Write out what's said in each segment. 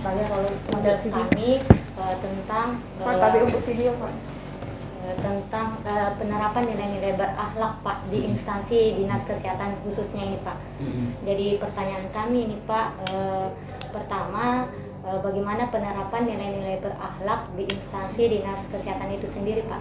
sebagai role model kami tentang tentang penerapan nilai-nilai berakhlak Pak di instansi dinas kesehatan khususnya ini Pak. Jadi pertanyaan kami ini Pak, pertama bagaimana penerapan nilai-nilai berakhlak di instansi dinas kesehatan itu sendiri Pak?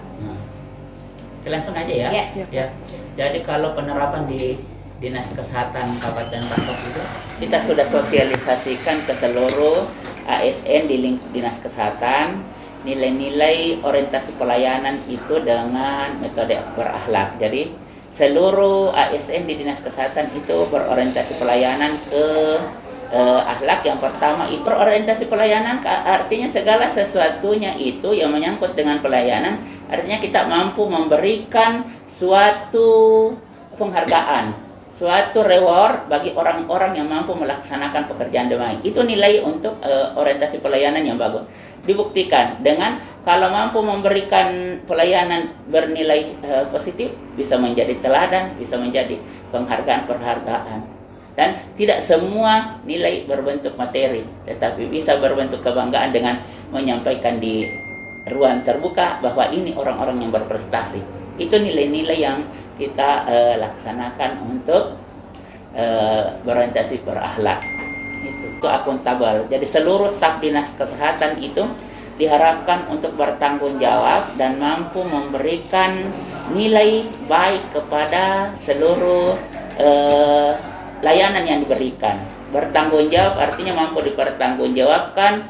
Langsung aja ya. Ya. Jadi kalau penerapan di dinas kesehatan Kabupaten Pangkep itu kita sudah sosialisasikan ke seluruh ASN di lingkup dinas kesehatan nilai-nilai orientasi pelayanan itu dengan metode berakhlak. Jadi seluruh ASN di dinas kesehatan itu berorientasi pelayanan ke akhlak. Yang pertama itu orientasi pelayanan artinya segala sesuatunya itu yang menyangkut dengan pelayanan, artinya kita mampu memberikan suatu penghargaan, suatu reward bagi orang-orang yang mampu melaksanakan pekerjaan dengan baik. Itu nilai untuk orientasi pelayanan yang bagus. Dibuktikan dengan kalau mampu memberikan pelayanan bernilai positif, bisa menjadi teladan, bisa menjadi penghargaan-penghargaan. Dan tidak semua nilai berbentuk materi, tetapi bisa berbentuk kebanggaan dengan menyampaikan di ruang terbuka bahwa ini orang-orang yang berprestasi. Itu nilai-nilai yang kita laksanakan untuk berorientasi berakhlak. Itu akuntabel. Jadi seluruh staf dinas kesehatan itu diharapkan untuk bertanggung jawab dan mampu memberikan nilai baik kepada seluruh layanan yang diberikan. Bertanggung jawab artinya mampu dipertanggungjawabkan,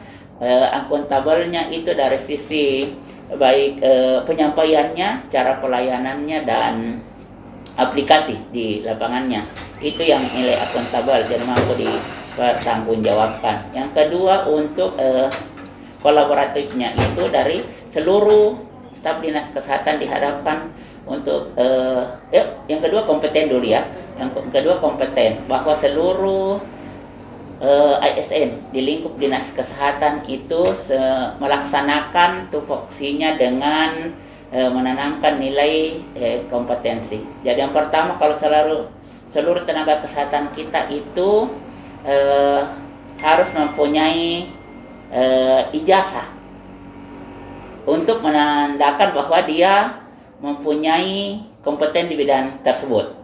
akuntabelnya itu dari sisi baik penyampaiannya, cara pelayanannya dan aplikasi di lapangannya. Itu yang nilai akuntabel, jadi mampu dipertanggungjawabkan. Yang kedua untuk kolaboratifnya itu dari seluruh staf dinas kesehatan diharapkan untuk yang kedua kompeten dulu ya. Yang kedua kompeten bahwa seluruh ASN di lingkup dinas kesehatan itu melaksanakan tupoksinya dengan menanamkan nilai kompetensi. Jadi yang pertama kalau seluruh tenaga kesehatan kita itu harus mempunyai ijazah untuk menandakan bahwa dia mempunyai kompeten di bidang tersebut.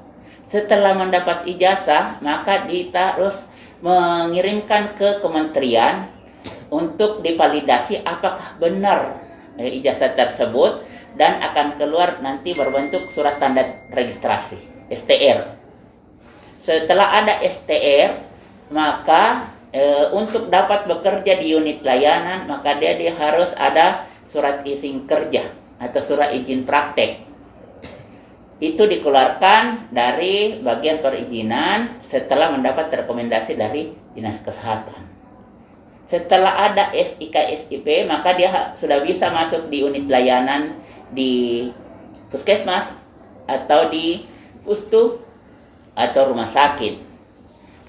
Setelah mendapat ijazah, maka kita harus mengirimkan ke kementerian untuk divalidasi apakah benar ijazah tersebut, dan akan keluar nanti berbentuk surat tanda registrasi STR. Setelah ada STR, maka untuk dapat bekerja di unit layanan, maka dia harus ada surat izin kerja atau surat izin praktek. Itu dikeluarkan dari bagian perizinan setelah mendapat rekomendasi dari dinas kesehatan. Setelah ada SIK SIP, maka dia sudah bisa masuk di unit layanan di puskesmas atau di pustu atau rumah sakit.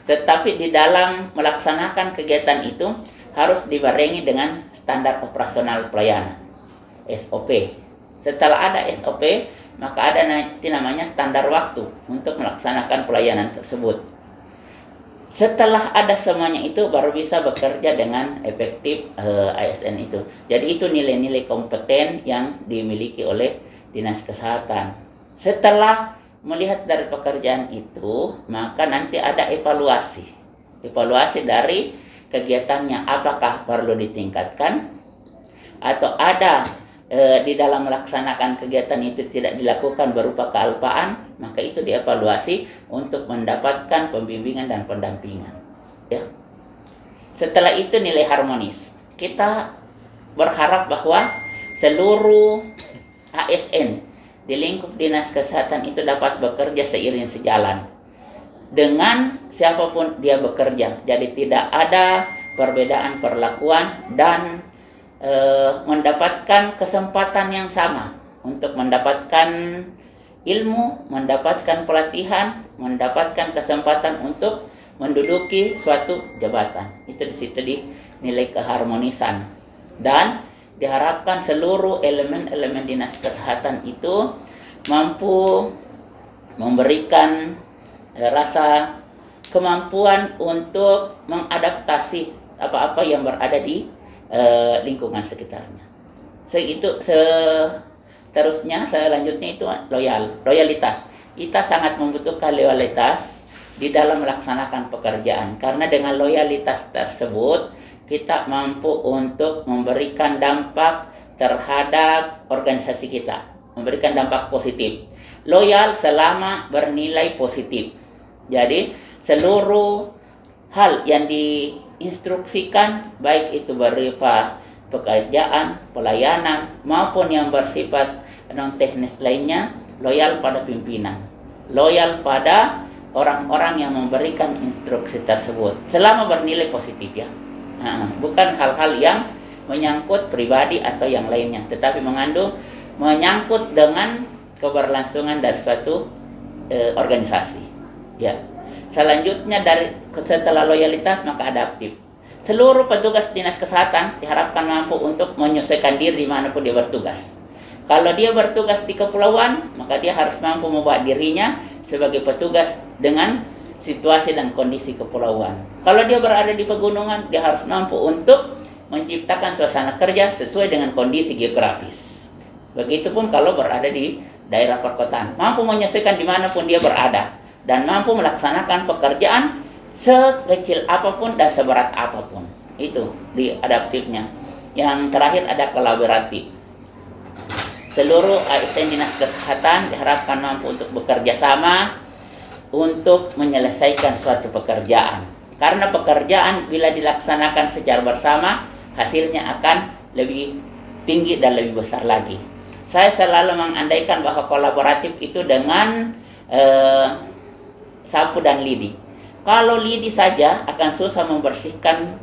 Tetapi di dalam melaksanakan kegiatan itu harus dibarengi dengan standar operasional pelayanan SOP. Setelah ada SOP, maka ada nanti namanya standar waktu untuk melaksanakan pelayanan tersebut. Setelah ada semuanya itu baru bisa bekerja dengan efektif ASN itu. Jadi itu nilai-nilai kompeten yang dimiliki oleh dinas kesehatan. Setelah melihat dari pekerjaan itu, maka nanti ada evaluasi. Evaluasi dari kegiatannya, apakah perlu ditingkatkan atau ada di dalam melaksanakan kegiatan itu tidak dilakukan berupa kealpaan, maka itu dievaluasi untuk mendapatkan pembimbingan dan pendampingan. Ya. Setelah itu nilai harmonis. Kita berharap bahwa seluruh ASN di lingkup dinas kesehatan itu dapat bekerja seiring sejalan dengan siapapun dia bekerja. Jadi tidak ada perbedaan perlakuan dan mendapatkan kesempatan yang sama untuk mendapatkan ilmu, mendapatkan pelatihan, mendapatkan kesempatan untuk menduduki suatu jabatan. Itu di situ dinilai keharmonisan, dan diharapkan seluruh elemen-elemen dinas kesehatan itu mampu memberikan rasa kemampuan untuk mengadaptasi apa-apa yang berada di lingkungan sekitarnya. Selanjutnya itu loyalitas. Kita sangat membutuhkan loyalitas di dalam melaksanakan pekerjaan, karena dengan loyalitas tersebut kita mampu untuk memberikan dampak terhadap organisasi kita, memberikan dampak positif. Loyal selama bernilai positif. Jadi seluruh hal yang diinstruksikan, baik itu berupa pekerjaan, pelayanan, maupun yang bersifat non teknis lainnya, loyal pada pimpinan, loyal pada orang-orang yang memberikan instruksi tersebut selama bernilai positif ya. Bukan hal-hal yang menyangkut pribadi atau yang lainnya, tetapi menyangkut dengan keberlangsungan dari suatu organisasi ya. Selanjutnya setelah loyalitas maka adaptif. Seluruh petugas dinas kesehatan diharapkan mampu untuk menyesuaikan diri dimanapun dia bertugas. Kalau dia bertugas di kepulauan, maka dia harus mampu membawa dirinya sebagai petugas dengan situasi dan kondisi kepulauan. Kalau dia berada di pegunungan, dia harus mampu untuk menciptakan suasana kerja sesuai dengan kondisi geografis. Begitupun kalau berada di daerah perkotaan, mampu menyesuaikan dimanapun dia berada dan mampu melaksanakan pekerjaan sekecil apapun dan seberat apapun. Itu di adaptifnya. Yang terakhir ada kolaboratif. Seluruh ASN dinas kesehatan diharapkan mampu untuk bekerja sama untuk menyelesaikan suatu pekerjaan. Karena pekerjaan bila dilaksanakan secara bersama, hasilnya akan lebih tinggi dan lebih besar lagi. Saya selalu mengandaikan bahwa kolaboratif itu dengan sapu dan lidi. Kalau lidi saja akan susah membersihkan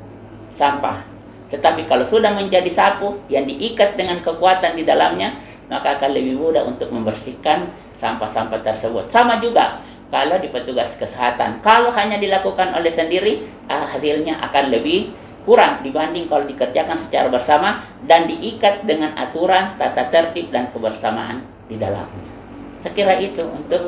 sampah. Tetapi kalau sudah menjadi sapu yang diikat dengan kekuatan di dalamnya, maka akan lebih mudah untuk membersihkan sampah-sampah tersebut. Sama juga kalau di petugas kesehatan, kalau hanya dilakukan oleh sendiri, hasilnya akan lebih kurang dibanding kalau dikerjakan secara bersama dan diikat dengan aturan, tata tertib, dan kebersamaan di dalamnya. Saya kira itu untuk